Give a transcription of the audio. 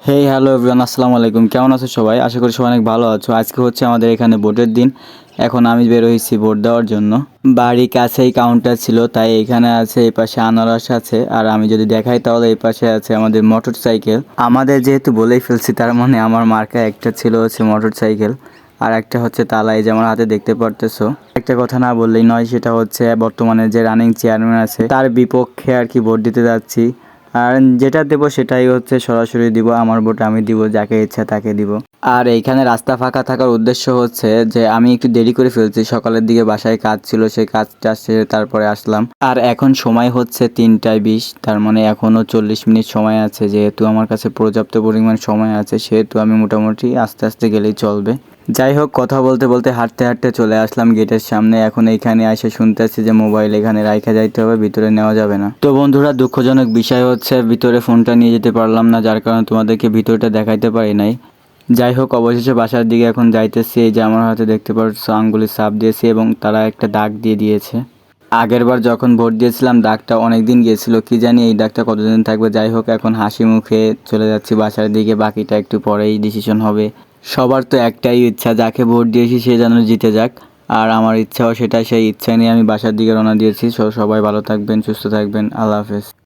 Hello everyone, আসসালামু আলাইকুম। কেমন আছো সবাই? আশা করি সবাই অনেক ভালো আছো। আজকে হচ্ছে আমাদের এখানে ভোটের দিন। এখন আমি বের হয়েছি ভোট দেওয়ার জন্য। বাড়ির কাছেই কাউন্টার ছিল, তাই এখানে আছে, এই পাশে আনারস আছে, আর আমি যদি দেখাই তাহলে এই পাশে আছে আমাদের মোটর সাইকেল। আমাদের যেহেতু বলেই ফেলছি, তার মানে আমার মার্কা একটা ছিল হচ্ছে মোটর সাইকেল, আর একটা হচ্ছে তালা, এই যে আমার হাতে দেখতে পারতেছো। একটা কথা না বললেই নয়, সেটা হচ্ছে বর্তমানে যে রানিং চেয়ারম্যান আছে তার বিপক্ষে আর কি ভোট দিতে যাচ্ছি। আর যেটা দেবো সেটাই হচ্ছে সরাসরি দিব, আমার ভোট আমি দিব, যাকে ইচ্ছা তাকে দিব। আর এইখানে রাস্তা ফাঁকা থাকার উদ্দেশ্য হচ্ছে যে আমি একটু দেরি করে ফেলছি, সকালের দিকে বাসায় কাজ ছিল, সেই কাজটা সেরে তারপরে আসলাম। আর এখন সময় হচ্ছে 3টা 20, তার মানে এখনও 40 মিনিট সময় আছে। যেহেতু আমার কাছে পর্যাপ্ত পরিমাণ সময় আছে, সেহেতু আমি মোটামুটি আস্তে আস্তে গেলেই চলবে। যাই হোক, কথা বলতে বলতে হাঁটতে হাঁটতে চলে আসলাম গেটের সামনে। এখন এইখানে এসে শুনতেছি যে মোবাইল এখানে রাইখা যাইতে হবে, ভিতরে নেওয়া যাবে না। তো বন্ধুরা, দুঃখজনক বিষয় হচ্ছে ভিতরে ফোনটা নিয়ে যেতে পারলাম না, যার কারণে তোমাদেরকে ভিতরটা দেখাইতে পারি নাই। যাই হোক, অবশেষে বাসার দিকে এখন যাইতেছি। এই যে আমার হাতে দেখতে পাচ্ছ আঙ্গুলের ছাপ দিয়েছি এবং তারা একটা দাগ দিয়ে দিয়েছে। আগের বার যখন ভোট দিয়েছিলাম দাগটা অনেক দিন গিয়েছিল, কি জানি এই দাগটা কতদিন থাকবে। যাই হোক, এখন হাসি মুখে চলে যাচ্ছি বাসার দিকে, বাকিটা একটু পরেই ডিসিশন হবে। সবার তো একটাই ইচ্ছা, যাকে ভোট দিয়েছি সে যেন জিতে যাক, আর আমার ইচ্ছাও সেটা। সেই ইচ্ছা নিয়ে আমি বাসার দিকে রওনা দিয়েছি। সবাই ভালো থাকবেন, সুস্থ থাকবেন, আল্লাহ হাফেজ।